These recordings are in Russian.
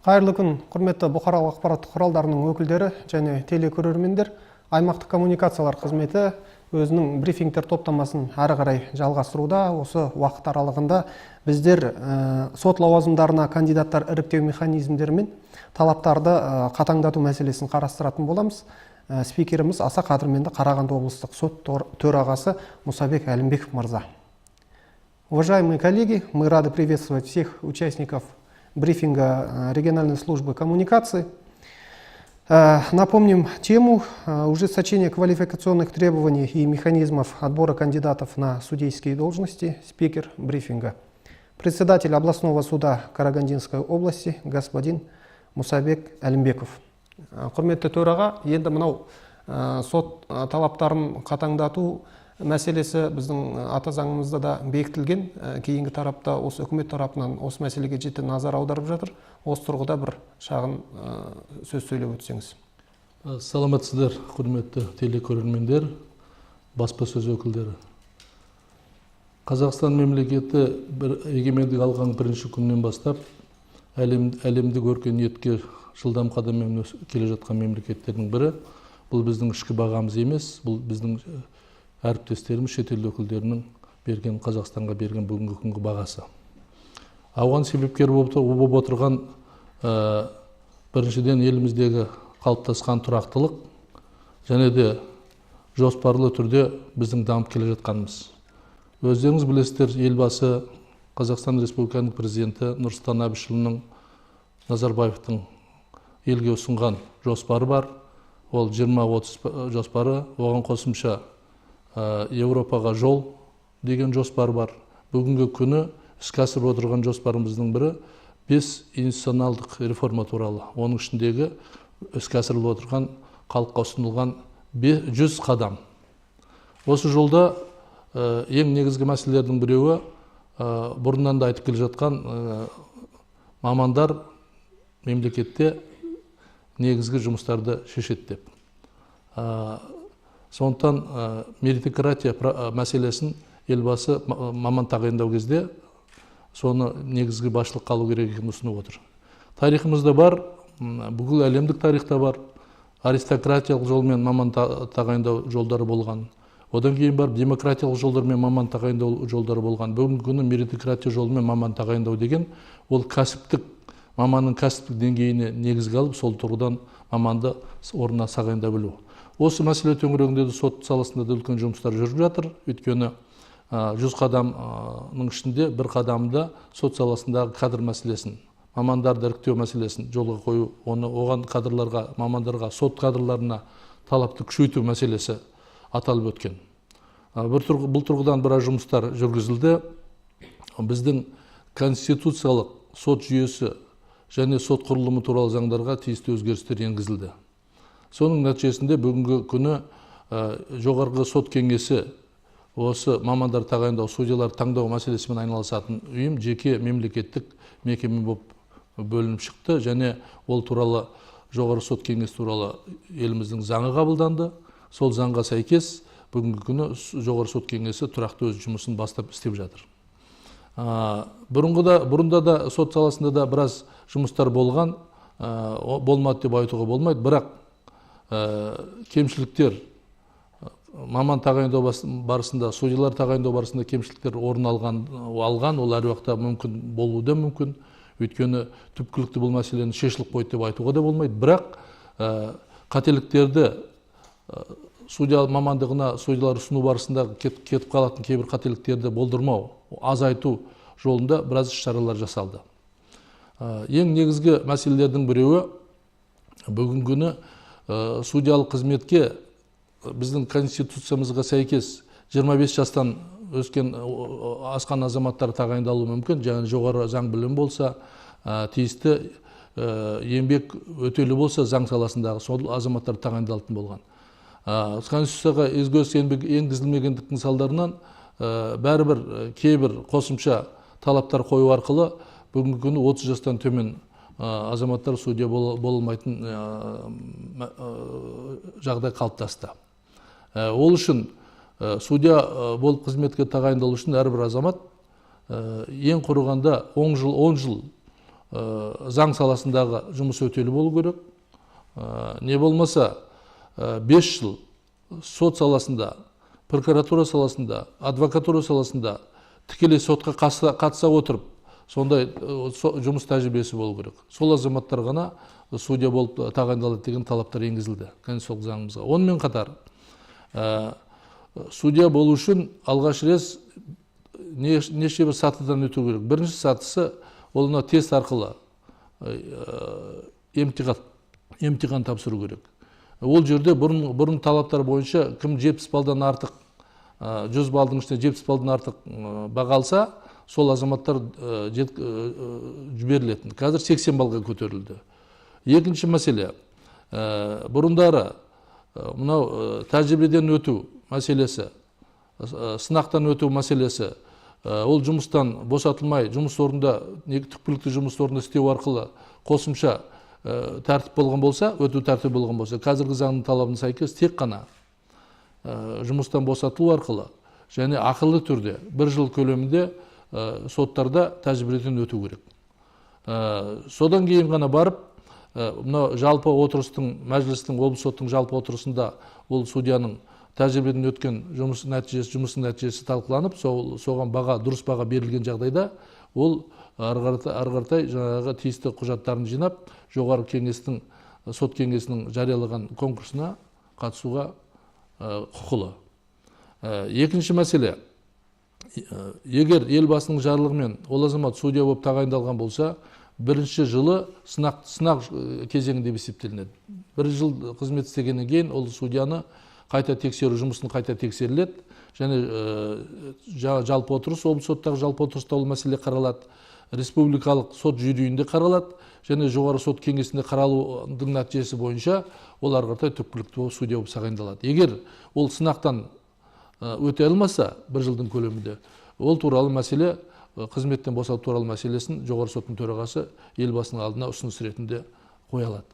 Қайырлы күн, құрметті бұқаралық ақпараттық құралдарының өкілдері және телекөрермендер. Аймақтық коммуникациялар қызметі өзінің брифингтер топтамасын әрі қарай жалғастыруда. Осы уақыт аралығында біздер сот лауазымдарына кандидаттар іріктеу механизмдері мен талаптарды қатаңдату мәселесін қарастыратын боламыз. Спикеріміз аса қадірменді Қарағанды облыстық сот төрағасы Мусабек Әлімбеков мырза. Уважаемые коллеги, мы рады приветствовать всех участников брифинга региональной службы коммуникации. Напомним тему ужесточения квалификационных требований и механизмов отбора кандидатов на судейские должности. Спикер брифинга. Председатель областного суда Карагандинской области господин Мусабек Әлімбеков. Құрметті төраға, енді мынау сот талаптарын қатаңдату мәселесі біздің ата заңымызда да бекітілген. Кейінгі тарапта осы үкімет тарапынан осы мәселеге жіті назар аударып жатыр. Осы тұрғыда бір шағын сөз сөйлеп өтсеңіз. Саламатсыздар, құрметті телекөрермендер, баспасөз өкілдері. Қазақстан мемлекеті егемендік алған бірінші күннен бастап әлемдік өркениетке жылдам қадаммен келе жатқан мемлекеттердің бірі. Бұл біздің ішкі бағамыз емес, бұл біздің әріптестеріміз шетел өкілдерінің берген Қазақстанға берген бүгінгі күнгі бағасы. Ауған себепкер болып отырған біріншіден еліміздегі қалыптасқан тұрақтылық және де жоспарлы түрде біздің дамып келе жатқанымыз. Өздеріңіз білесіздер, елбасы Қазақстан Республикасының президенті Нұрсұлтан Әбішұлының Назарбаевтың елге ұсынған жоспары бар. Ол 20-30 жоспары, оған қосымша Еуропаға жол деген жоспар бар. Бүгінгі күні іске асырып отырған жоспарымыздың бірі 5 институционалдық реформа туралы. Оның ішіндегі іске асырылып отырған халыққа ұсынылған 100 қадам. Осы жолда ең негізгі мәселелердің біреуі бұрыннан да айтып келе жатқан мамандар мемлекетте негізгі жұмыстарды шешеді деп. Сондықтан меритократия мәселесін елбасы маман тағайындау кезде соны негізгі басшылыққа алу керек екенін ұсынып отыр. Тарихымызда бар, бүкіл әлемдік тарихта бар, аристократиялық жолмен маман тағайындау жолдары болған. Одан кейін бар, демократиялық жолдармен маман тағайындау жолдары болған. Бүгінгі күні меритократия жолымен маман тағайындау деген ол маманның кәсіптік деңгейіне негізге алып, сол тұрғыдан маманды орнына тағайындай білу. Осы мәселе төңірегінде сот саласында да үлкен жұмыстар жүріп жатыр. Өйткені 100 қадамның ішінде бір қадамда сот саласындағы кадр мәселесін, мамандарды іріктеу мәселесін жолға қою, оған кадрларға, мамандарға, сот кадрларына талапты күшейту мәселесі аталып өткен. Бұл тұрғыдан біраз жұмыстар жүргізілді. Біздің конституциялық сот жүйесі және сот құрылымы туралы заңдарға тиісті өзгерістер енгізілді. Соның нәтижесінде бүгінгі күні жоғарғы сот кеңесі осы мамандар тағайындау, судьялар таңдау мәселесімен айналысатын ұйым жеке мемлекеттік мекеме болып бөлініп шықты, және ол туралы жоғарғы сот кеңесі туралы еліміздің заңы қабылданды. Сол заңға сәйкес бүгінгі күні жоғарғы сот кеңесі тұрақты өз жұмысын бастап істеп жатыр. Бұрында да сот саласында да біраз жұмыстар болмады деп айтуға болмайды, бірақ кемшіліктер маман тағайындау барысында, судьялар тағайындау барысында кемшіліктер орын алған, ол әр уақытта мүмкін болуы да мүмкін. Өйткені түпкілікті бұл мәселені шешіліп қойды деп айтуға да болмайды, бірақ қателіктерді судья мамандығына судьялар ұсыну барысында кетіп қалатын кейбір қателіктерді болдырмау, азайту жолында біраз шаралар жасалды. Ең негізгі мәселелердің біреуі бүгінгі күні судьялық қызметке біздің конституциямызға сәйкес 25 жастан асқан азаматтар тағайындалуы мүмкін, және жоғары заң білім болса, тиісті еңбек өтелі болса, заң саласындағы сол азаматтар тағайындалатын болған. Конституцияға өзгеріс енгізілмегендіктің салдарынан бәрібір кейбір қосымша талаптар қою арқылы бүгінгі күні 30 жастан төмен азаматтар судья болмайтын жағдай қалыптасты. Ол үшін судья болып қызметке тағайындалу үшін әрбір азамат ең құрығанда 10 жыл заң саласындағы жұмыс өтелі болу керек. Не болмаса 5 жыл сот саласында, прокуратура саласында, адвокатура саласында тікелей сотқа қатыса отырып, сондай жұмыс тәжірибесі болу керек. Сол азаматтар ғана судья болып тағайындалады деген талаптар енгізілді конституциялық заңымызға. Онымен қатар судья болу үшін алғаш рет неше бір сатыдан өту керек. Бірінші сатысы ол тест арқылы емтихан тапсыру керек. Ол жерде бұрын талаптар бойынша кім 70 балдан артық, 100 балдың ішінде 70 балдан артық баға алса, сол азаматтар жіберілетін. Қазір 80 балға көтерілді. Екінші мәселе, бұрындары мынау тәжірибеден өту мәселесі, сынақтан өту мәселесі, ол жұмыстан босатылмай, жұмыс орнында, түпкілікті жұмыс орнында істеу арқылы қосымша тәртіп болған болса, өту тәртіп болған болса, қазіргі заңның талабына сәйкес тек қана жұмыстан босатылу арқылы және ақылы түрде 1 жыл көлемінде соттарда тәжірибеден өту керек. Содан кейін ғана барып, мына жалпы отырыстың, мәжілістің, облыс соттың жалпы отырысында ол судьяның тәжірибеден өткен жұмыстың нәтижесі талқыланып, соған дұрыс баға берілген жағдайда ол ары қаратай жаңағы тиісті құжаттарын жинап, жоғары кеңестің, сот кеңесінің жариялаған конкурсына қатысуға құқылы. Екінші мәселе, егер елбасының жарлығымен ол азамат судья болып тағайындалған болса, бірінші жылы сынақ кезеңінде есептелінеді. 1 жыл қызмет істегеннен кейін ол судьяны қайта тексеру жұмысын қайта тексеріледі, және жалпы отырыс, облыс соттағы жалпы отырыста ол мәселе қаралады, республикалық сот жүйрүйінде қаралады, және жоғары сот кеңесінде қаралудың нәтижесі бойынша ол ары қаратай түпкілікті судья болып тағайындалады. Егер ол сынақтан өте алмаса 1 жылдың көлемінде, ол туралы мәселе, қызметтен босату туралы мәселесін жоғары соттың төрағасы елбасының алдына ұсыныс ретінде қоя алады.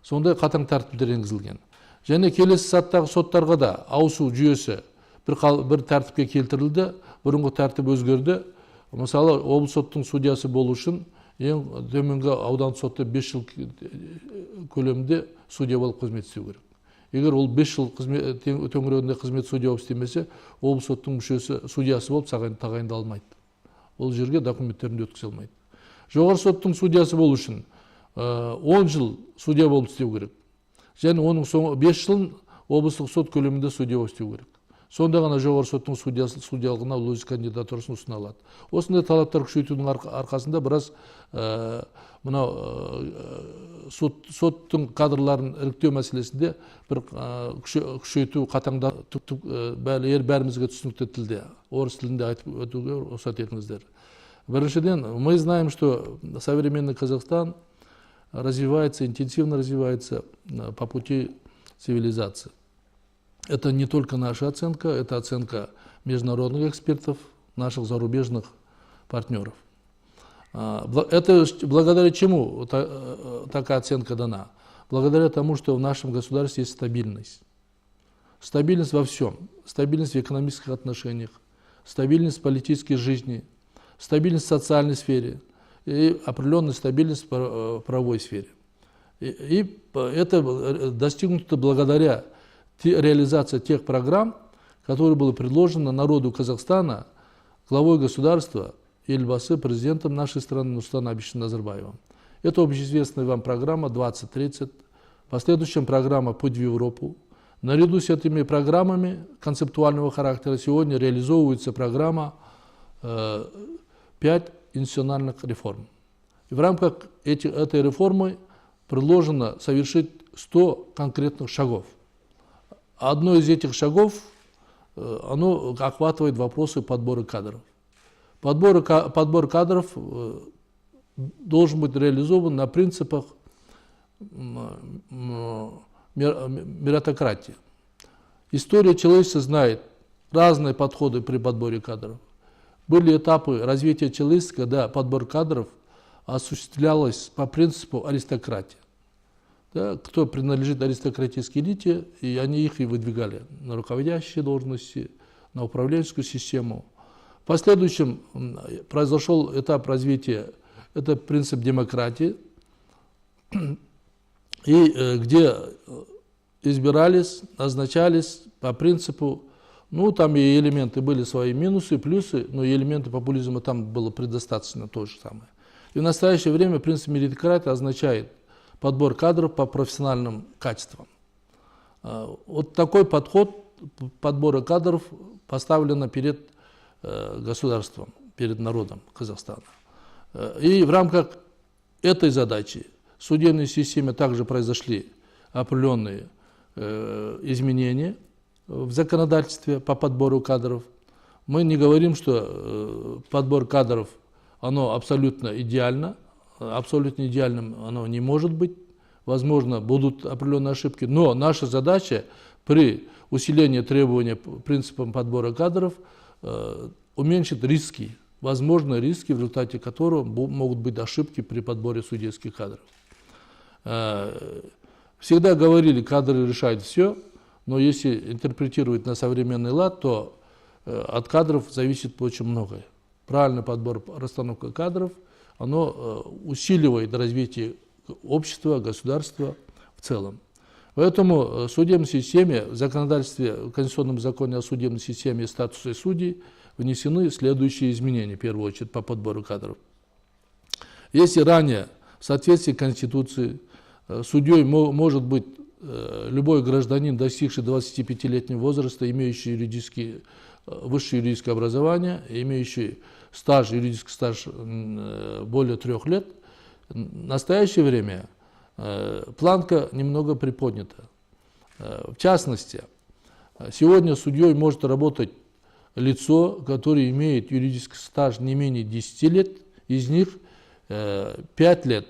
Сондай қатаң тәртіптер енгізілген. Және келесі саттағы соттарға да ауысу жүйесі бір тәртіпке келтірілді, бұрынғы тәртіп өзгерді. Мысалы, облыс соттың судьясы болу үшін ең төменгі аудан сотта 5 жыл көлемінде судья болып қызмет істеу керек. Егер ол 5 жыл төңірегінде қызмет судья болып істемесе, облыс соттың мүшесі судьясы болып тағайындалмайды. Ол жерге документтерін өткізе алмайды. Жоғары соттың судьясы болу үшін 10 жыл судья болып істеу керек. Және оның соңы 5 жылын облыстық сот көлемінде судья болып істеу керек. Сонда ғана жоғары соттың судьялығына өз кандидатурасын ұсына алады. Осындай талаптар күшейтудің арқасында біраз соттың кадрларын іріктеу мәселесінде бір күшейту, қатаңдар бәрімізге түсінікті тілде, орыс тілінде айтып өтуге рұқсат етіңіздер. Біріншіден, мы знаем, что современный Казахстан интенсивно развивается по пути цивилизации. Это не только наша оценка, это оценка международных экспертов, наших зарубежных партнеров. Это благодаря чему такая оценка дана? Благодаря тому, что в нашем государстве есть стабильность. Стабильность во всем. Стабильность в экономических отношениях, стабильность в политической жизни, стабильность в социальной сфере и определенная стабильность в правовой сфере. И это достигнуто благодаря реализации тех программ, которые были предложены народу Казахстана главой государства, Елбасы, президентом нашей страны Нурсултаном Абишевичем Назарбаевым. Это общеизвестная вам программа 2030, в последующем программа «Путь в Европу». Наряду с этими программами концептуального характера сегодня реализовывается программа 5 институциональных реформ. И в рамках этой реформы предложено совершить 100 конкретных шагов. Одно из этих шагов, оно охватывает вопросы подбора кадров. Подбор кадров должен быть реализован на принципах меритократии. История человечества знает разные подходы при подборе кадров. Были этапы развития человечества, когда подбор кадров осуществлялось по принципу аристократии. Да, кто принадлежит аристократической элите, и они их и выдвигали на руководящие должности, на управленческую систему. В последующем произошел этап развития это принцип демократии, и где избирались, назначались по принципу, ну, там и элементы были свои минусы, плюсы, но и элементы популизма там было предостаточно то же самое. И в настоящее время принцип меритократии означает подбор кадров по профессиональным качествам. Вот такой подход подбора кадров поставлен перед государством, перед народом Казахстана. И в рамках этой задачи в судебной системе также произошли определенные изменения в законодательстве по подбору кадров. Мы не говорим, что подбор кадров оно абсолютно идеально, абсолютно идеальным оно не может быть. Возможно, будут определенные ошибки, но наша задача при усилении требований принципам подбора кадров уменьшить риски, возможные риски, в результате которых могут быть ошибки при подборе судейских кадров. Всегда говорили, кадры решают все, но если интерпретировать на современный лад, то от кадров зависит очень многое. Правильный подбор, расстановка кадров, оно усиливает развитие общества, государства в целом. Поэтому в судебной системе, в законодательстве, в Конституционном законе о судебной системе и статусе судей внесены следующие изменения, в первую очередь, по подбору кадров. Если ранее, в соответствии с Конституцией, судьей может быть любой гражданин, достигший 25-летнего возраста, имеющий высшее юридическое образование, имеющий юридический стаж более 3 лет, в настоящее время планка немного приподнята. В частности, сегодня судьей может работать лицо, которое имеет юридический стаж не менее 10 лет, из них 5 лет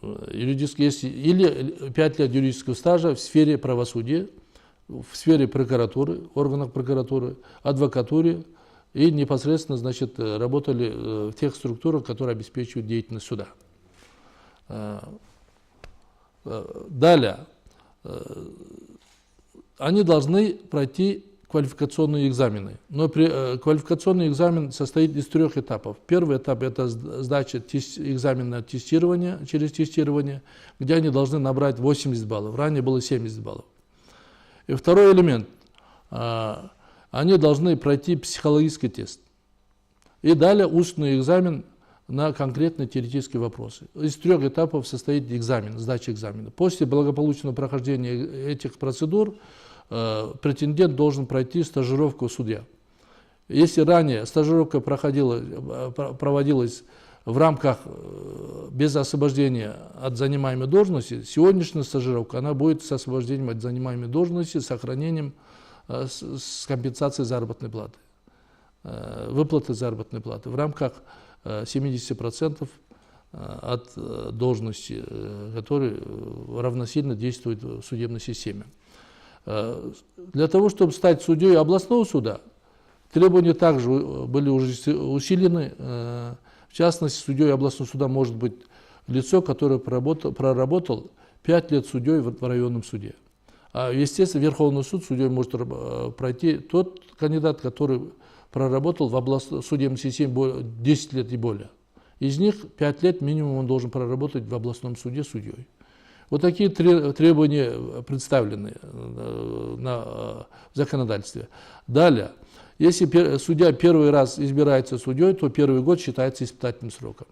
или 5 лет юридического стажа в сфере правосудия, в сфере прокуратуры, органах прокуратуры, адвокатуре и непосредственно, значит, работали в тех структурах, которые обеспечивают деятельность суда. Далее, они должны пройти квалификационные экзамены. Но квалификационный экзамен состоит из 3 этапов. Первый этап – это сдача экзамена тестирования, через тестирование, где они должны набрать 80 баллов. Ранее было 70 баллов. И второй элемент – они должны пройти психологический тест. И далее устный экзамен на конкретные теоретические вопросы. Из 3 этапов состоит экзамен, сдача экзамена. После благополучного прохождения этих процедур претендент должен пройти стажировку судья. Если ранее стажировка проводилась в рамках без освобождения от занимаемой должности, сегодняшняя стажировка она будет с освобождением от занимаемой должности, с сохранением с компенсацией заработной платы, выплаты заработной платы в рамках 70% от должности, которые равносильно действуют в судебной системе. Для того, чтобы стать судьей областного суда, требования также были уже усилены. В частности, судьей областного суда может быть лицо, которое проработал 5 лет судьей в районном суде. А, естественно, Верховный суд судьей может пройти тот кандидат, который проработал в судебной системе 10 лет и более. Из них 5 лет минимум он должен проработать в областном суде судьей. Вот такие требования представлены на законодательстве. Далее, если судья первый раз избирается судьей, то первый год считается испытательным сроком.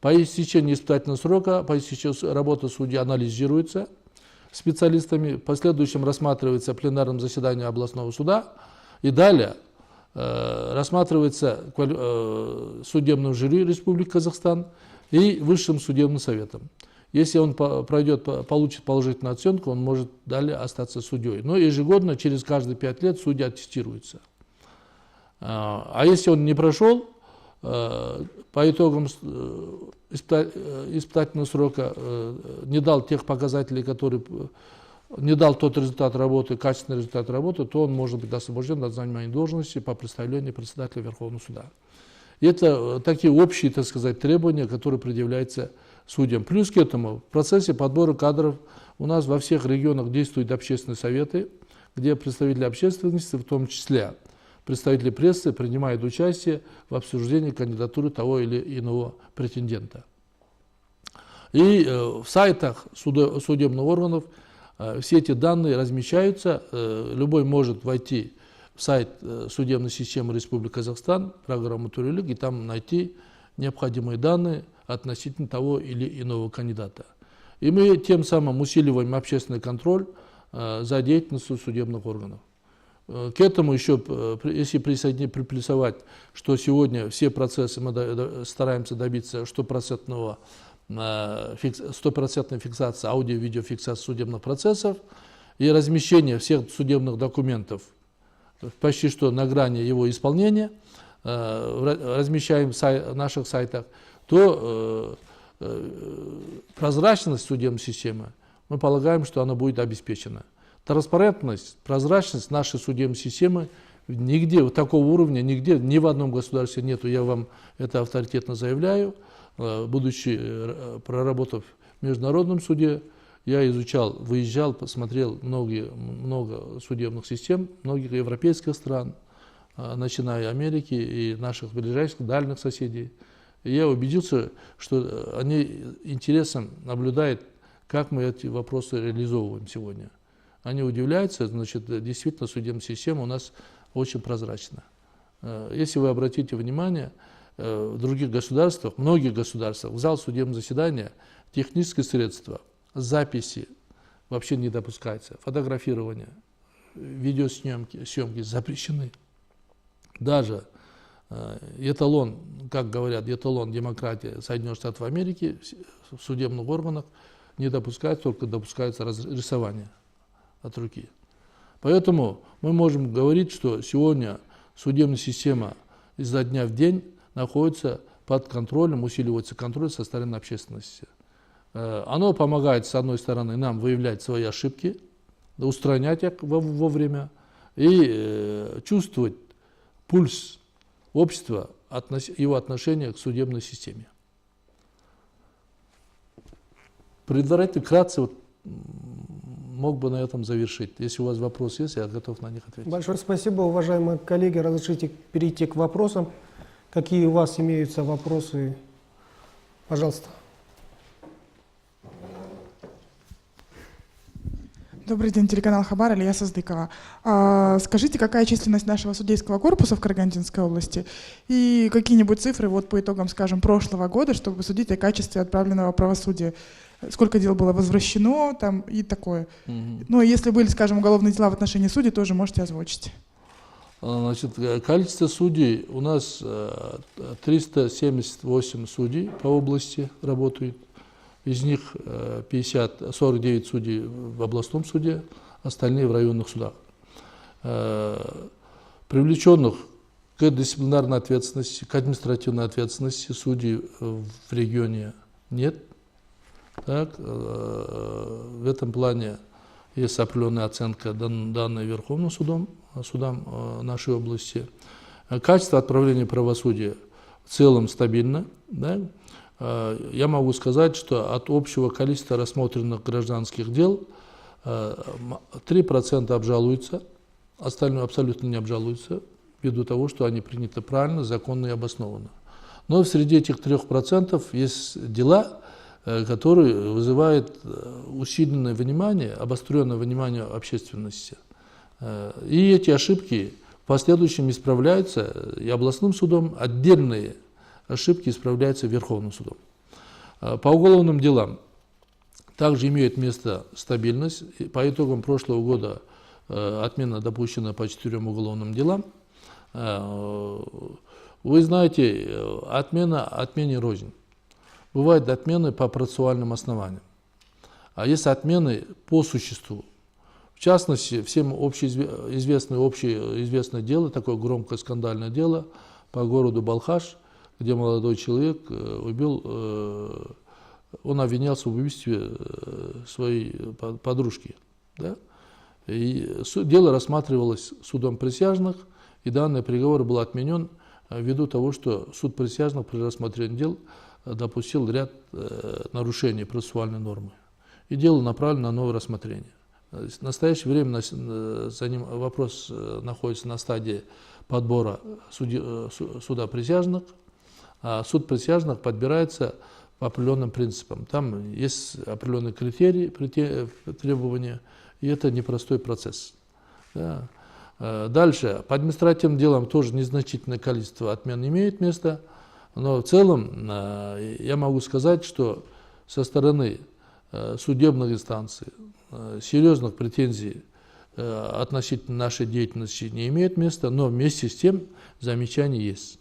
По истечении испытательного срока, по истечении работы судьи анализируется специалистами, в последующем рассматривается в пленарном заседании областного суда, и далее рассматривается судебным жюри Республики Казахстан и Высшим судебным советом. Если он получит положительную оценку, он может далее остаться судьей. Но ежегодно, через каждые 5 лет, судья аттестируется. А если он не прошел, по итогам испытательного срока не дал тех показателей, которые не дал тот результат работы, качественный результат работы, то он может быть освобожден от занимания должности по представлению председателя Верховного суда. И это такие общие, так сказать, требования, которые предъявляются судьям. Плюс к этому в процессе подбора кадров у нас во всех регионах действуют общественные советы, где представители общественности, в том числе представители прессы принимают участие в обсуждении кандидатуры того или иного претендента. И в сайтах судебных органов все эти данные размещаются. Любой может войти в сайт судебной системы Республики Казахстан, программу «Төрелік», и там найти необходимые данные относительно того или иного кандидата. И мы тем самым усиливаем общественный контроль за деятельностью судебных органов. К этому еще, если приплюсовать, что сегодня все процессы мы стараемся добиться стопроцентной фиксации, аудио-видеофиксации судебных процессов и размещение всех судебных документов почти что на грани его исполнения, размещаем в наших сайтах, то прозрачность судебной системы, мы полагаем, что она будет обеспечена. Транспарентность, прозрачность нашей судебной системы нигде, такого уровня, нигде, ни в одном государстве нету, я вам это авторитетно заявляю. Будучи, проработав в международном суде, я изучал, выезжал, посмотрел много судебных систем, многих европейских стран, начиная Америки и наших ближайших, дальних соседей. И я убедился, что они интересом наблюдают, как мы эти вопросы реализовываем сегодня. Они удивляются, значит, действительно судебная система у нас очень прозрачна. Если вы обратите внимание, в других государствах, многих государствах, в зал судебного заседания технические средства, записи вообще не допускаются, фотографирование, видеосъемки запрещены. Даже эталон, как говорят, эталон демократии Соединенных Штатов Америки в судебных органах не допускается, только допускается рисование от руки. Поэтому мы можем говорить, что сегодня судебная система изо дня в день находится под контролем, усиливается контроль со стороны общественности. Оно помогает, с одной стороны, нам выявлять свои ошибки, устранять их вовремя и чувствовать пульс общества, его отношение к судебной системе. Предварительно, вкратце, мог бы на этом завершить. Если у вас вопросы есть, я готов на них ответить. Большое спасибо, уважаемые коллеги. Разрешите перейти к вопросам. Какие у вас имеются вопросы? Пожалуйста. Добрый день, телеканал Хабар, Илья Саздыкова. Скажите, какая численность нашего судейского корпуса в Карагандинской области и какие-нибудь цифры вот по итогам, скажем, прошлого года, чтобы судить о качестве отправленного правосудия? Сколько дел было возвращено там и такое? Ну, и если были, скажем, уголовные дела в отношении судей, тоже можете озвучить. Значит, количество судей у нас 378 судей по области работают. Из них 49 судей в областном суде, остальные в районных судах. Привлеченных к дисциплинарной ответственности, к административной ответственности судей в регионе нет. Так, в этом плане есть определенная оценка, данная Верховным судом нашей области. Качество отправления правосудия в целом стабильно. Да? Я могу сказать, что от общего количества рассмотренных гражданских дел 3% обжалуются, остальное абсолютно не обжалуются, ввиду того, что они приняты правильно, законно и обоснованно. Но среди этих 3% есть дела, которые вызывают усиленное внимание, обостренное внимание общественности. И эти ошибки в последующем исправляются и областным судом, отдельные ошибки исправляются Верховным судом. По уголовным делам также имеет место стабильность. По итогам прошлого года отмена допущена по 4 уголовным делам. Вы знаете, отмене рознь. Бывают отмены по процессуальным основаниям, а есть отмены по существу. В частности, всем общеизвестное дело, такое громкое скандальное дело по городу Балхаш, где молодой человек он обвинялся в убийстве своей подружки. Да? И дело рассматривалось судом присяжных, и данный приговор был отменен ввиду того, что суд присяжных при рассмотрении дел допустил ряд нарушений процессуальной нормы. И дело направлено на новое рассмотрение. В настоящее время вопрос находится на стадии подбора суда присяжных, а суд присяжных подбирается по определенным принципам. Там есть определенные критерии, требования, и это непростой процесс. Да. Дальше, по административным делам тоже незначительное количество отмен имеет место, но в целом я могу сказать, что со стороны судебных инстанций серьезных претензий относительно нашей деятельности не имеет места, но вместе с тем замечания есть.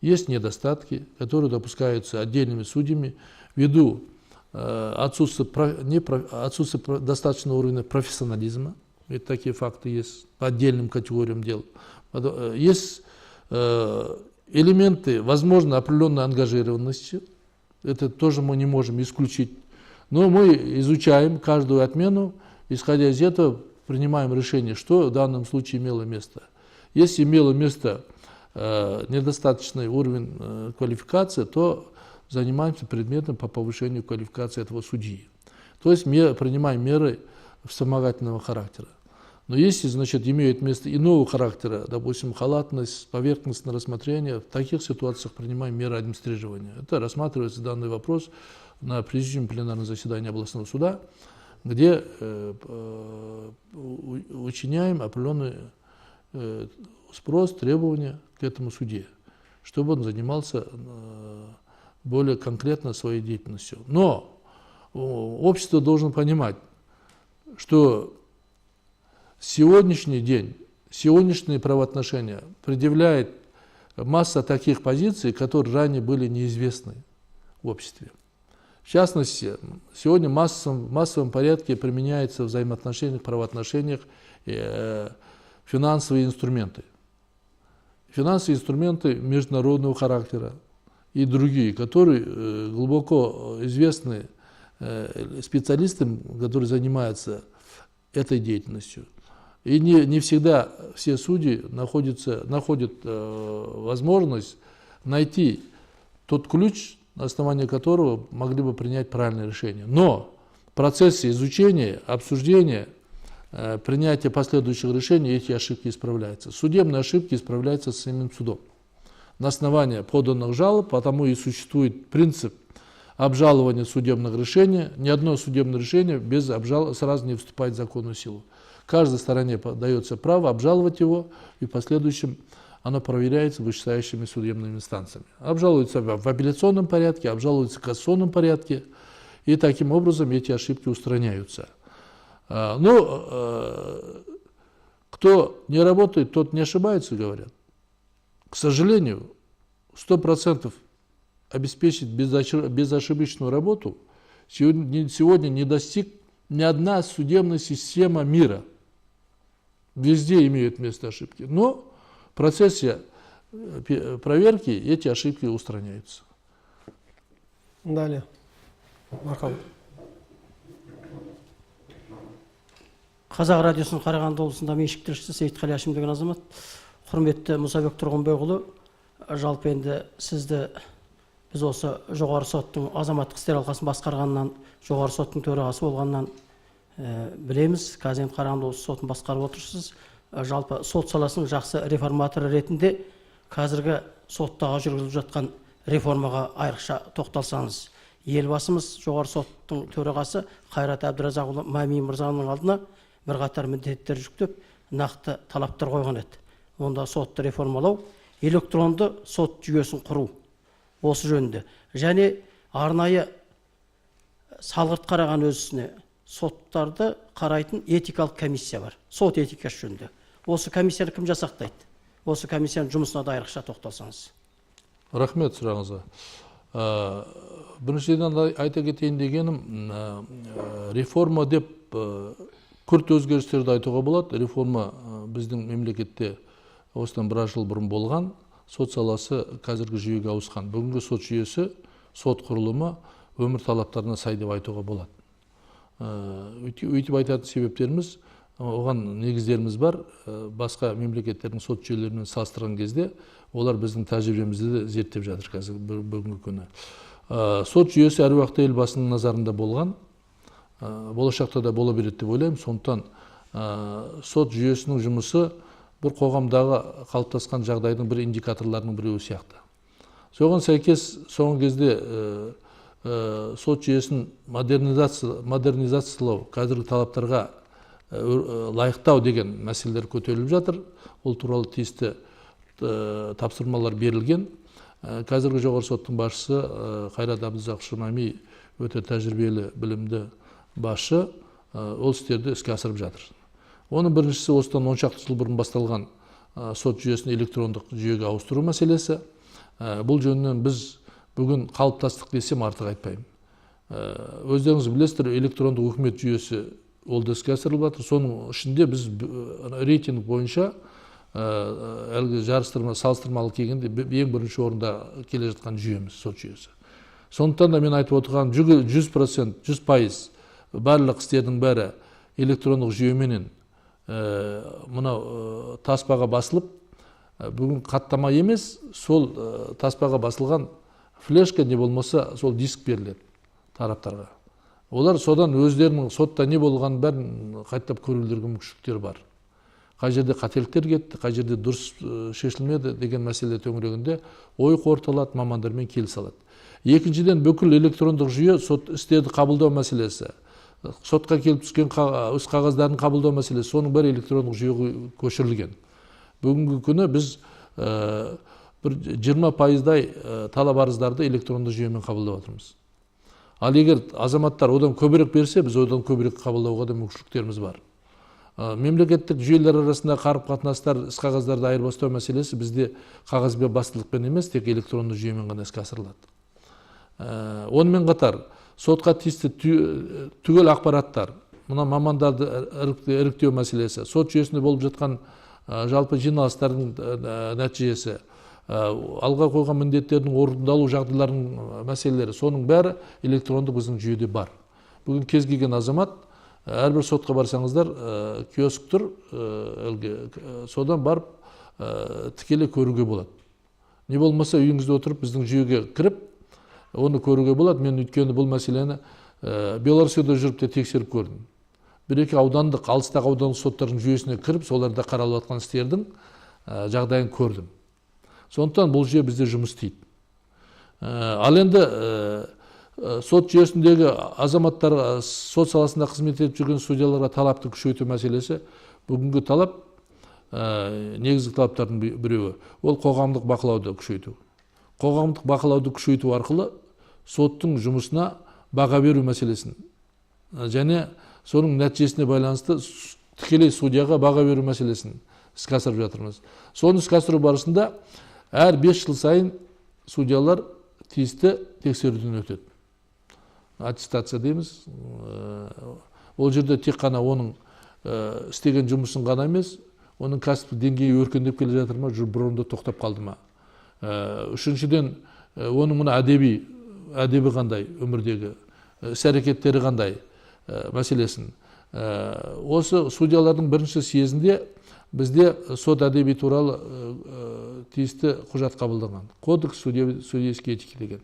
Есть недостатки, которые допускаются отдельными судьями ввиду отсутствия достаточного уровня профессионализма. И такие факты есть по отдельным категориям дел. Есть элементы, возможно, определенной ангажированности. Это тоже мы не можем исключить. Но мы изучаем каждую отмену, исходя из этого принимаем решение, что в данном случае имело место. Если имело место недостаточный уровень квалификации, то занимаемся предметом по повышению квалификации этого судьи. То есть мы принимаем меры вспомогательного характера. Но если, значит, имеет место иного характера, допустим, халатность, поверхностное рассмотрение, в таких ситуациях принимаем меры администрирования. Это рассматривается данный вопрос на президиуме пленарного заседания областного суда, где учиняем определенный спрос, требования к этому судье, чтобы он занимался более конкретно своей деятельностью. Но общество должно понимать, что сегодняшний день, сегодняшние правоотношения предъявляет масса таких позиций, которые ранее были неизвестны в обществе. В частности, сегодня в массовом порядке применяются в взаимоотношениях, правоотношениях финансовые инструменты. Финансовые инструменты международного характера и другие, которые глубоко известны специалистам, которые занимаются этой деятельностью. И не всегда все судьи находят возможность найти тот ключ, на основании которого могли бы принять правильное решение. Но в процессе изучения, обсуждения, принятия последующих решений эти ошибки исправляются. Судебные ошибки исправляются самим судом. На основании поданных жалоб, потому и существует принцип обжалования судебных решений. Ни одно судебное решение сразу не вступает в законную силу. Каждой стороне дается право обжаловать его, и в последующем оно проверяется вышестоящими судебными инстанциями. Обжалуется в апелляционном порядке, обжалуется в кассационном порядке, и таким образом эти ошибки устраняются. Но кто не работает, тот не ошибается, говорят. К сожалению, 100% обеспечить безошибочную работу сегодня не достиг ни одна судебная система мира. Везде имеют место ошибки. Но в процессе проверки эти ошибки устраняются. Далее. Мархабат. Қазақ радиосының Қарағанды облысында меншік тілшісі Сейітқали Әшім деген азамат. Құрметті Мұсабек Тұрғынбайұлы, жалпы енді сізді біз осы жоғары соттың азаматтық істер алқасын басқарғаннан, жоғары соттың төрағасы болғаннан білеміз. Қазір енді Қарағанды облысы сотын басқарып отырсыз. Жалпы сот саласының жақсы реформаторы ретінде қазіргі соттағы жүргізіліп жатқан реформаға айрықша тоқталсаңыз. Елбасымыз жоғары соттың төрағасы Қайрат Әбдіразақұлы Мәми мырзаның алдына бірқатар міндеттер жүктеп, нақты талаптар қойған еді. Онда сотты реформалау, электронды сот жүйесін құру осы жөнінде. Және арнайы салғырт қараған өзісіне соттарды қарайтын этикалық комиссия бар. Сот этикасы жөнінде. Осы комиссияны кім жасақтайды? Осы комиссияның жұмысына да айрықша тоқталсаңыз. Рахмет сұрағыңызға. Біріншіден айта кетейін дегенім, реформа деп күрт өзгерістерді айтуға болады. Реформа біздің мемлекетте осыдан біраз жыл бұрын болған. Сот саласы қазіргі жүйеге ауысқан. Бүгінгі сот жүйесі, сот құрылымы өмір талаптарына сай деп айтуға болады. Өйтіп айтатын себептеріміз, оған негіздеріміз бар. Басқа мемлекеттердің сот жүйелерімен салыстырған кезде олар біздің тәжірибемізді де зерттеп жатыр қазір бүгінгі күні. Сот жүйесі әр уақытта елбасының назарында болған. болашақта да бола береді деп ойлаймын. Сондықтан сот жүйесінің жұмысы бір қоғамдағы қалыптасқан жағдайдың бір индикаторларының біреуі сияқты. Соған сәйкес соңғы кезде сот жүйесін модернизациялау, қазіргі талаптарға лайықтау деген мәселелер көтеріліп жатыр. Ол туралы тиісті тапсырмалар берілген. Қазіргі жоғары соттың басшысы Қайрат Абдызақ Шымами өте тәжірибелі, білімді басшы, ол істерді іске асырып жатыр. Оның біріншісі осыдан 10 шақты жыл бұрын басталған сот жүйесін электрондық жүйеге ауыстыру мәселесі. Бұл жөнінен біз бүгін қалыптастық десем артық айтпаймын. Өздеріңіз білесіздер, электрондық үкімет жүйесі ол да іске асырылып жатыр. Соның ішінде біз рейтинг бойынша салыстырмалы келгенде ең бірінші орында келе жатқан жүйеміз сот жүйесі. Сондықтан да мен айтып отырған 100%, 100% барлық істердің бәрі электрондық жүйеменен мынау таспаға басылып, бүгін қаттама емес, сол таспаға басылған флешка не болмаса сол диск беріледі тараптарға. Олар содан өздерінің сотта не болғанын бәрін қайтып көрулерге мүмкіншіліктері бар. Қай жерде қателіктер кетті, қай жерде дұрыс шешілмеді деген мәселе төңірегінде ой қорытылады, мамандармен келісе алады. Екіншіден, бүкіл электрондық жүйе сот істерді қабылдау мәселесі, сотқа келіп түскен өз қағаздарын қабылдау мәселесі, соның бәрі электрондық жүйеге көшірілген. Бүгінгі күні біз бір 20%-дай талап арыздарды электрондық жүйемен қабылдап отырмыз. Ал егер азаматтар одан көбірек берсе, біз одан көбірек қабылдауға да мүмкіншіліктеріміз бар. Мемлекеттік жүйелер арасында қарым-қатынастар, іс-қағаздарды айырбастау мәселесі бізде қағазбен бастылықпен емес, тек электронды жүйемен ғана іске асырылады. Онымен қатар сотқа тиісті түгел ақпараттар, мына мамандарды іріктеу мәселесі, сот жүйесінде болып жатқан жалпы жиналыстардың нәтижесі, алға қойған міндеттердің орындалу жағдайларының мәселелері, соның бәрі электрондық біздің жүйеде бар. Бүгін кез келген азамат, әрбір сотқа барсаңыздар, киоск тұр, содан барып тікелей көруге болады. Не болмаса үйіңізде отырып біздің жүйеге кіріп, оны көруге болады. Мен өйткені бұл мәселені Беларусияда жүріп те тексеріп көрдім. Бір-екі аудандық, алыстағы аудандық соттардың жүйесіне кіріп, соларда қаралып жатқан істердің жағдайын көрдім. Сондықтан бұл жүйе бізде жұмыс істейді. Ал енді сот жүйесіндегі азаматтар, сот саласында қызмет етіп жүрген судьяларға талапты күшейту мәселесі, бүгінгі талап, негізгі талаптардың біреуі, ол қоғамдық бақылауды күшейту. Қоғамдық бақылауды күшейту арқылы соттың жұмысына баға беру мәселесін және соның нәтижесіне байланысты тікелей судьяға баға беру мәселесін іске асырып жатырмыз. Соны іске асыру барысында әр 5 жыл сайын судьялар тиісті тексеруден өтеді. Аттестация дейміз. Ол жерде тек қана оның істеген жұмысын ғана емес, оның кәсіптік деңгейі өркендеп келе жатыр ма, бұрында тоқтап қалды ма. Үшіншіден, оның мына әдебі қандай, өмірдегі іс-әрекеттері қандай мәселесін. Осы судьялардың бірінші съезінде бізде сот әдеби туралы тиісті құжат қабылданған. Кодекс судейской этики деген.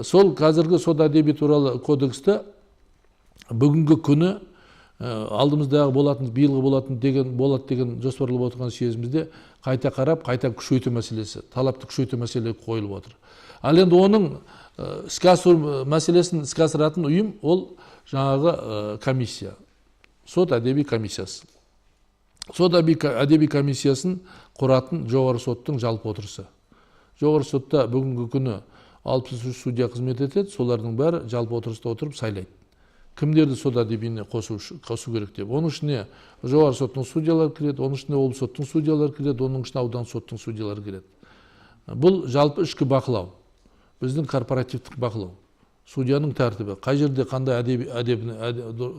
Сол қазіргі сот әдеби туралы кодексті бүгінгі күні алдымыздағы болатын, биылғы болатын деген жоспарлап отырған съезімізде қайта қарап, қайта күшейту мәселесі, талапты күшейту мәселесі қойылып отыр. Ал енді оның іске асыру мәселесін іске асыратын ұйым ол жаңағы комиссия, сот әдеби комиссиясы. Сот әдеби комиссиясын құратын жоғары соттың жалпы отырысы. Жоғары сотта бүгінгі күні 63 судья қызмет етеді, солардың бәрі жалпы отырыста отырып сайлайды. Кімдерді сот әдебиіне қосу керек деп. Оның ішіне жоғары соттың судьялары кіреді, оның ішіне облыс соттың судьялары кіреді, оның ішіне аудан соттың судьялары кіреді. Бұл жалпы ішкі бақылау, біздің корпоративтік бақылау. Судьяның тәртібі, қай жерде қандай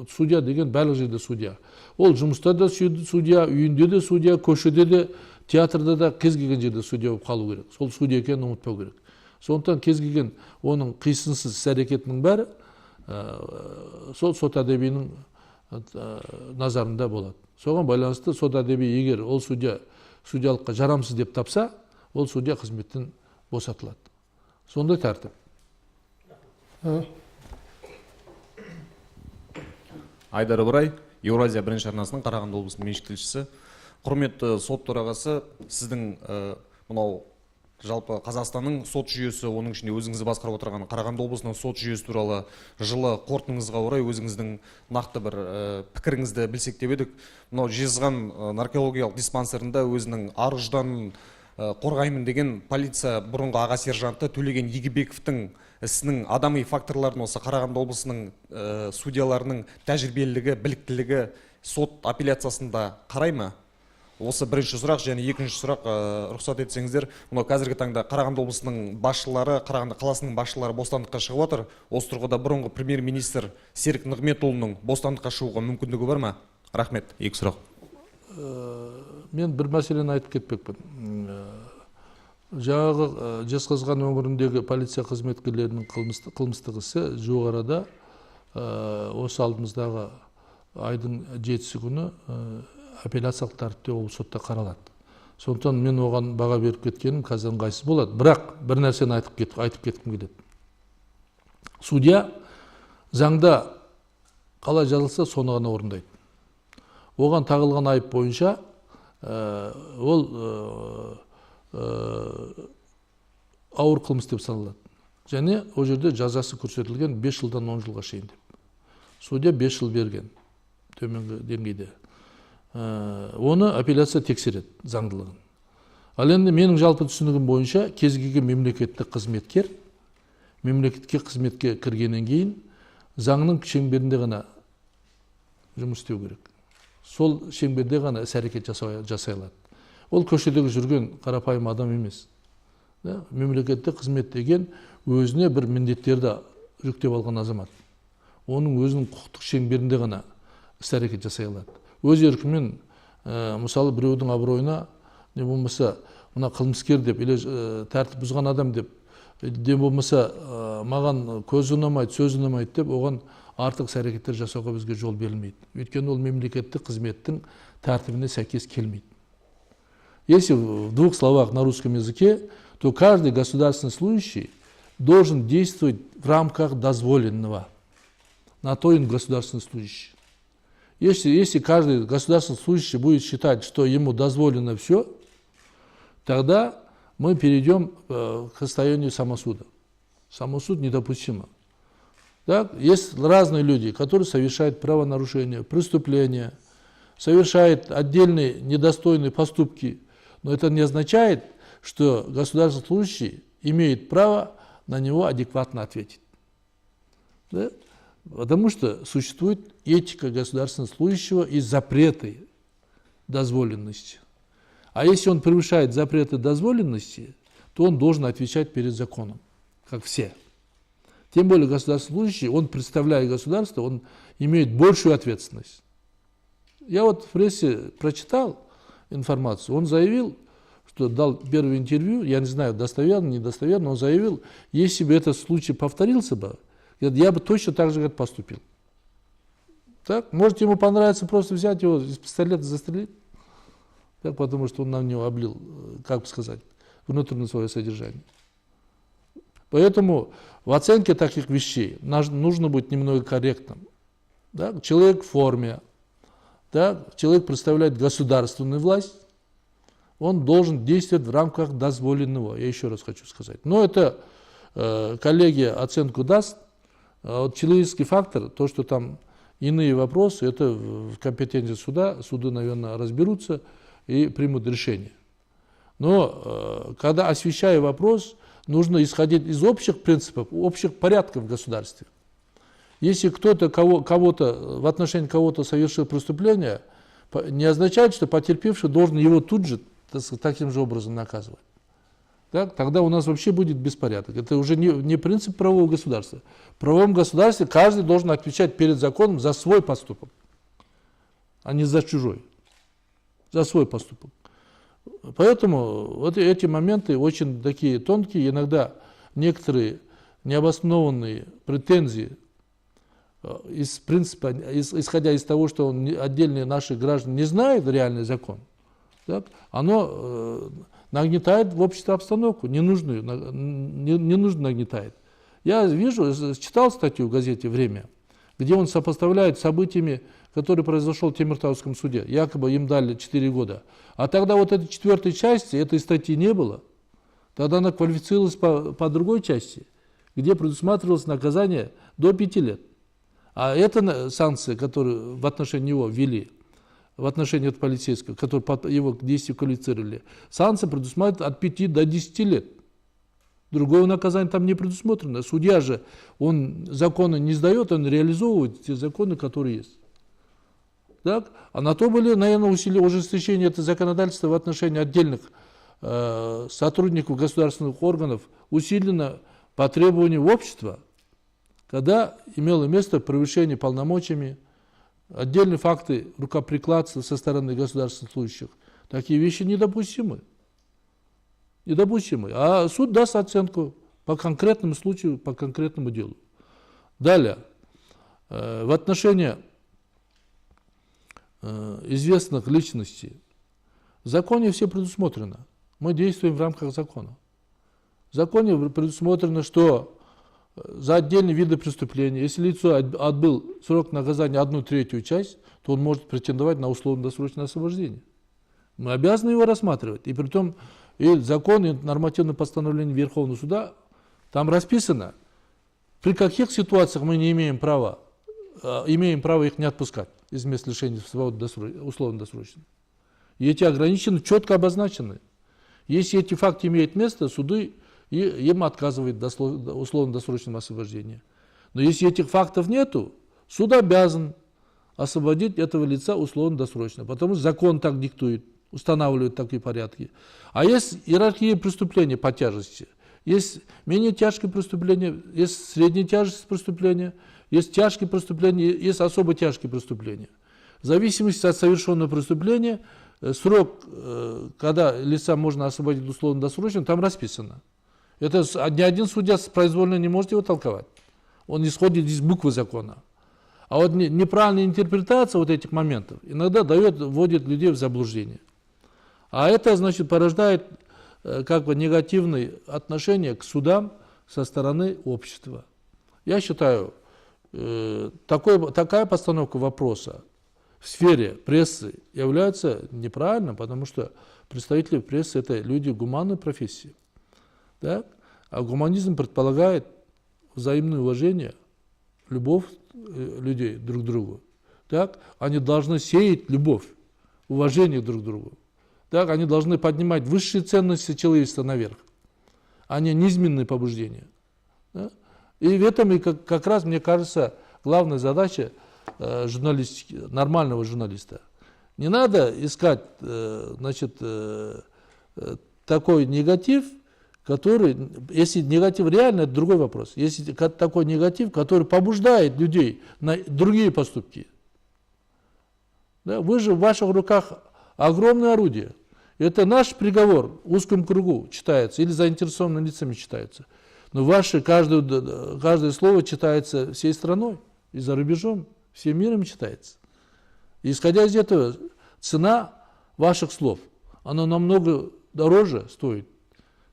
судья деген барлық жерде судья. Ол жұмыста да судья, үйінде де судья, көшеде де, театрда да кез келген жерде судья болып қалу керек. Сол судья екенін ұмытпау керек. Сондықтан кез келген оның қисынсыз іс-әрекетінің бәрі сол сот әдебиінің назарында болады. Соған байланысты сот әдеби егер ол судьялыққа жарамсыз деп тапса, ол судья қызметтен босатылады. Сондай тәртіп. Айдар Ыбырай, Еуразия бірінші арнасының Қарағанды облысының меншікті тілшісі. Құрметті сот төрағасы, сіздің мынау жалпы Қазақстанның сот жүйесі, оның ішінде өзіңізді басқарып отырған Қарағанды облысының сот жүйесі туралы жылы қорытындыңызға орай өзіңіздің нақты бір пікіріңізді білсек деп едік. Мынау Жезқазған наркологиялық диспансерінде өзінің ар-ұжданын қорғаймын деген полиция бұрынғы аға сержанты Төлеген Егебековтің ісінің адами факторларын осы Қарағанды облысының судьяларының тәжірибелілігі, біліктілігі сот апелляциясында қарай ма? Осы бірінші сұрақ, және екінші сұрақ, рұқсат етсеңіздер, мынау қазіргі таңда Қарағанды облысының басшылары, Қарағанды қаласының басшылары бостандыққа шығып отыр. Осы тұрғыда бұрынғы премьер-министр Серік Нығметұлының бостандыққа шығуға мүмкіндігі бар ма? Рахмет. Екі сұрақ. Мен бір мәселені айтып кетпекпін. Жаңағы Жезқазған өңіріндегі полиция қызметкерлерінің қылмыстық ісі жуық арада осы алдымыздағы айдың 7-сі күні апелляциялық тәртіпте ол сотта қаралады. Сондықтан мен оған баға беріп кеткенім қазір ыңғайсыз болады. Бірақ бір нәрсені айтып кеткім келеді. Судья заңда қалай жазылса соны ғана орындайды. Оған тағылған айып бойынша ол ауыр қылмыс деп саналады. Және ол жерде жазасы көрсетілген 5 жылдан 10 жылға шейін деп. Судья 5 жыл берген төменгі деңгейде. Оны апелляция тексереді заңдылығын. Ал енді менің жалпы түсінігім бойынша кез келген мемлекеттік қызметкер мемлекетке қызметке кіргеннен кейін заңның шеңберінде ғана жұмыс істеу керек. Сол шеңберде ғана іс-әрекет жасай алады. Ол көшедегі жүрген қарапайым адам емес. Мемлекеттік қызмет деген өзіне бір міндеттерді жүктеп алған азамат. Оның өзінің құқықтық шеңберінде ғана іс-әрекет жасай алады. Өз еркімен, мысалы біреудің абыройына, не болмаса, мына қылмыскер деп, или тәртіп бұзған адам деп, не болмаса, маған көз ұнамайды, сөз ұнамайды деп, оған артық іс-әрекеттер жасауға бізге жол берілмейді. Өйткені ол мемлекеттік қызметтің тәртібіне сәйкес келмейді. Если в двух словах на русском языке, то каждый государственный служащий должен действовать в рамках дозволенного. На то и государственный служащий. Если каждый государственный служащий будет считать, что ему дозволено все, тогда мы перейдем к состоянию самосуда. Самосуд недопустимо. Так? Есть разные люди, которые совершают правонарушения, преступления, совершают отдельные недостойные поступки, но это не означает, что государственный служащий имеет право на него адекватно ответить. Да? Потому что существует этика государственного служащего и запреты дозволенности. А если он превышает запреты дозволенности, то он должен отвечать перед законом, как все. Тем более государственный служащий, он, представляя государство, он имеет большую ответственность. Я вот в прессе прочитал информацию, он заявил, что дал первое интервью, я не знаю, достоверно, недостоверно, он заявил, если бы этот случай повторился бы, я бы точно так же поступил. Так? Может, ему понравится просто взять его из пистолета застрелить? Так, потому что он на него облил, как бы сказать, внутреннее свое содержание. Поэтому в оценке таких вещей нужно быть немного корректным. Так? Человек в форме, так? Человек представляет государственную власть, он должен действовать в рамках дозволенного, я еще раз хочу сказать. Но это коллегия оценку даст. А вот человеческий фактор, то, что там иные вопросы, это в компетенции суда, суды, наверное, разберутся и примут решение. Но когда освещая вопрос, нужно исходить из общих принципов, общих порядков в государстве. Если кто-то в отношении кого-то совершил преступление, не означает, что потерпевший должен его тут же таким же образом наказывать. Так, тогда у нас вообще будет беспорядок. Это уже не принцип правового государства. В правовом государстве каждый должен отвечать перед законом за свой поступок, а не за чужой. За свой поступок. Поэтому вот эти моменты очень такие тонкие. Иногда некоторые необоснованные претензии, исходя из того, что отдельные наши граждане не знают реальный закон, так, оно нагнетает в обществе обстановку, ненужную, не нужно нагнетает. Я вижу, читал статью в газете «Время», где он сопоставляет с событиями, которые произошел в Темиртауском суде. Якобы им дали 4 года. А тогда вот этой 4-й части, этой статьи не было. Тогда она квалифицировалась по другой части, где предусматривалось наказание до 5 лет. А эта санкция, которую в отношении него ввели, в отношении этого полицейского, который его действия квалифицировали, санкция предусматривает от 5 до 10 лет. Другого наказания там не предусмотрено. Судья же, он законы не сдает, он реализовывает те законы, которые есть. Так? А на то были, наверное, ужесточение это законодательства в отношении отдельных сотрудников государственных органов усилено по требованию общества, когда имело место превышение полномочиями, отдельные факты рукоприкладства со стороны государственных служащих. Такие вещи недопустимы. Недопустимы. А суд даст оценку по конкретному случаю, по конкретному делу. Далее. В отношении известных личностей в законе все предусмотрено. Мы действуем в рамках закона. В законе предусмотрено, что за отдельные виды преступления, если лицо отбыл срок наказания 1/3 часть, то он может претендовать на условно-досрочное освобождение. Мы обязаны его рассматривать. И притом и закон, и нормативное постановление Верховного суда, там расписано, при каких ситуациях мы не имеем права их не отпускать из мест лишения свободы условно-досрочно. И эти ограничения четко обозначены. Если эти факты имеют место, суды им отказывают в условно-досрочном освобождении. Но если этих фактов нету, суд обязан освободить этого лица условно-досрочно, потому что закон так диктует, устанавливает такие порядки. А есть иерархия преступления по тяжести. Есть менее тяжкие преступления, есть средняя тяжесть преступления, есть тяжкие преступления, есть особо тяжкие преступления. В зависимости от совершенного преступления, срок, когда лица можно освободить условно-досрочно, там расписано. Это ни один судья произвольно не может его толковать. Он исходит из буквы закона. А вот неправильная интерпретация вот этих моментов иногда вводит людей в заблуждение. А это, значит, порождает как бы негативные отношения к судам со стороны общества. Я считаю, такая постановка вопроса в сфере прессы является неправильной, потому что представители прессы – это люди гуманной профессии. Так? А гуманизм предполагает взаимное уважение, любовь людей друг к другу. Так? Они должны сеять любовь, уважение друг к другу. Так? Они должны поднимать высшие ценности человечества наверх, а не низменные побуждения. Так? И в этом и как раз, мне кажется, главная задача нормального журналиста. Не надо искать такой негатив, который, если негатив реально, это другой вопрос. Если такой негатив, который побуждает людей на другие поступки. Да, в ваших руках огромное орудие. Это наш приговор в узком кругу читается или заинтересованными лицами читается. Но каждое слово читается всей страной и за рубежом, всем миром читается. И исходя из этого, цена ваших слов, она намного дороже стоит,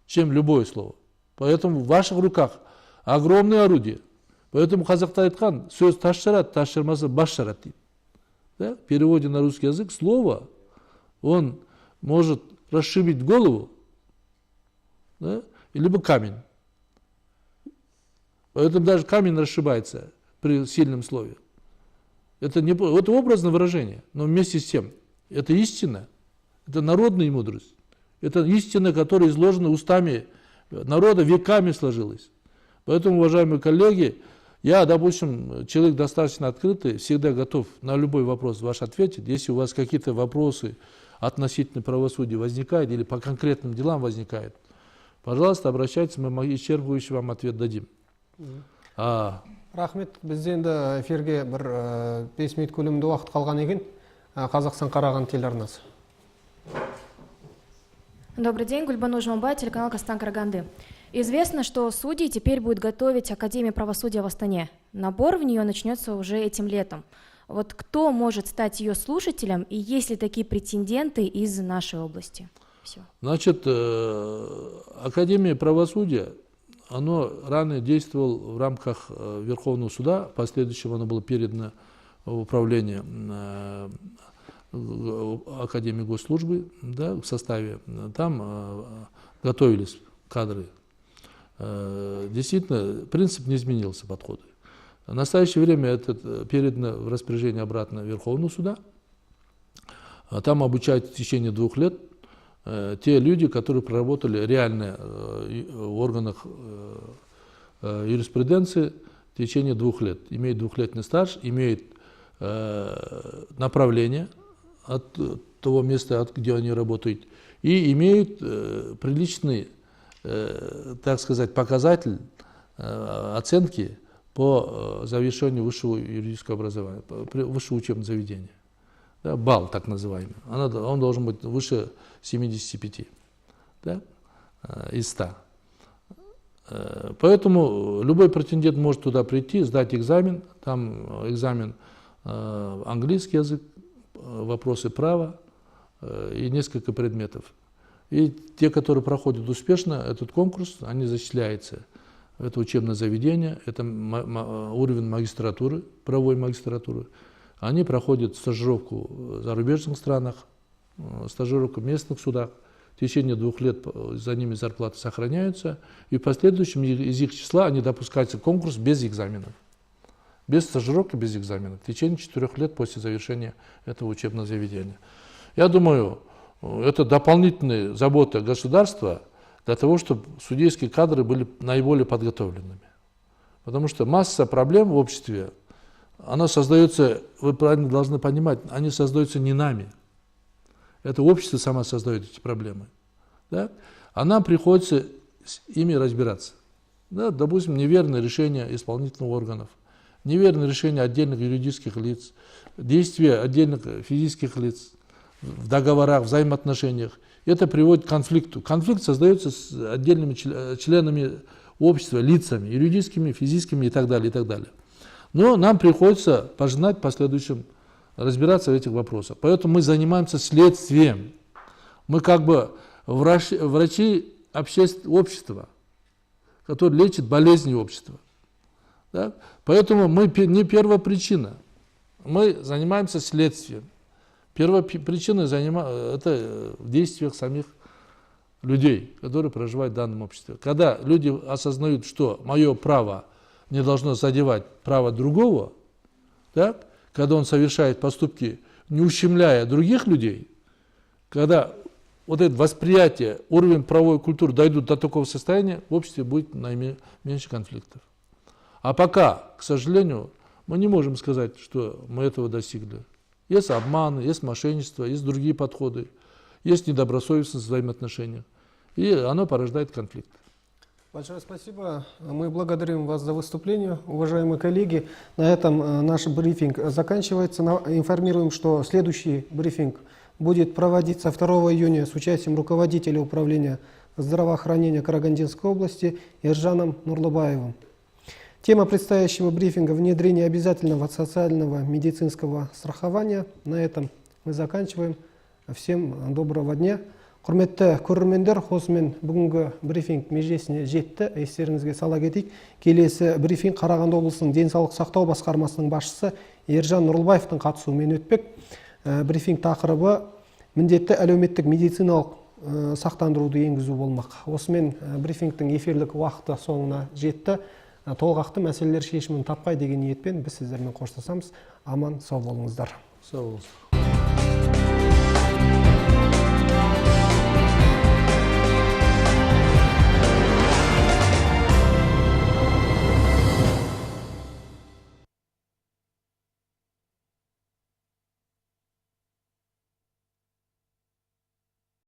чем любое слово. Поэтому в ваших руках огромное орудие. Поэтому қазақта айтқан сөз тас жарады, тас жармаса бас жарады дейді. Да? В переводе на русский язык слово, он может расшибить голову, да? Либо камень. Поэтому даже камень расшибается при сильном слове. Это образное выражение, но вместе с тем, это истина, это народная мудрость. Это истина, которая изложена устами народа, веками сложилась. Поэтому, уважаемые коллеги, я, допустим, человек достаточно открытый, всегда готов на любой вопрос ваш ответить. Если у вас какие-то вопросы относительно правосудия возникают или по конкретным делам возникают, пожалуйста, обращайтесь, мы исчерпывающий вам ответ дадим. Рахмет, бізде енді эфирге бір 5 минут көлемінде уақыт қалған екен. Қазақстан қараған телеарнасы. Добрый день, Гульбанур Жумабай, телеканал Казахстан Караганды. Известно, что судьи теперь будет готовить Академию правосудия в Астане. Набор в нее начнется уже этим летом. Вот кто может стать ее слушателем, и есть ли такие претенденты из нашей области? Все. Значит, Академия правосудия оно ранее действовало в рамках Верховного суда, в последующем оно было передано в управление Академии госслужбы, да, в составе. Там готовились кадры. Действительно, принцип не изменился, подходы. В настоящее время это передано в распоряжение обратно Верховного суда. Там обучают в течение 2 лет те люди, которые проработали реально в органах юриспруденции в течение 2 лет. Имеют 2-летний стаж, имеют направление от того места, где они работают, и имеют приличный, так сказать, показатель оценки по завершению высшего юридического образования, высшего учебного заведения. Да, балл так называемый. Он должен быть выше 75, да, из 100. Поэтому любой претендент может туда прийти, сдать экзамен. Там экзамен английский язык, вопросы права и несколько предметов. И те, которые проходят успешно этот конкурс, они зачисляются в это учебное заведение, это уровень магистратуры, правовой магистратуры. Они проходят стажировку в зарубежных странах, стажировку в местных судах. В течение 2 лет за ними зарплаты сохраняются. И в последующем из их числа они допускаются в конкурс без экзаменов. Без стажировки, без экзаменов. В течение 4 лет после завершения этого учебного заведения. Я думаю, это дополнительная забота государства для того, чтобы судейские кадры были наиболее подготовленными. Потому что масса проблем в обществе, она создается, вы правильно должны понимать, они создаются не нами. Это общество само создает эти проблемы. Да? А нам приходится с ими разбираться. Да? Допустим, неверное решение исполнительных органов, неверное решение отдельных юридических лиц, действия отдельных физических лиц в договорах, взаимоотношениях. Это приводит к конфликту. Конфликт создается с отдельными членами общества, лицами, юридическими, физическими и так далее, и так далее. Но нам приходится пожинать в последующем, разбираться в этих вопросах. Поэтому мы занимаемся следствием. Мы как бы врачи общества, которые лечат болезни общества. Да? Поэтому мы не первопричина. Мы занимаемся следствием. Первопричина это в действиях самих людей, которые проживают в данном обществе. Когда люди осознают, что мое право не должно задевать право другого, да? Когда он совершает поступки, не ущемляя других людей, когда вот это восприятие, уровень правовой культуры дойдут до такого состояния, в обществе будет меньше конфликтов. А пока, к сожалению, мы не можем сказать, что мы этого достигли. Есть обманы, есть мошенничество, есть другие подходы, есть недобросовестность в взаимоотношениях. И оно порождает конфликт. Большое спасибо. Мы благодарим вас за выступление. Уважаемые коллеги, на этом наш брифинг заканчивается. Информируем, что следующий брифинг будет проводиться 2 июня с участием руководителя управления здравоохранения Карагандинской области Ержаном Нурлыбаевым. Тема предстоящего брифинга – внедрение обязательного социального медицинского страхования. На этом мы заканчиваем. Всем доброго дня. Құрметті көрермендер, осымен бүгінгі брифинг межесіне жетті. Естеріңізге сала кетейік. Келесі брифинг Қарағанды облысының денсаулық сақтау басқармасының басшысы Ержан Нұрлыбаевтың қатысуымен өтпек. Брифинг тақырыбы міндетті әлеуметтік медициналық сақтандыруды енгізу болмақ. Осымен брифингтің эфирлік уақыты соңына жетті. Толғақты мәселелер шешімін таппай деген ниетпен біз сіздермен қоштасамыз. Аман сау болыңыздар. Сау болыңыз.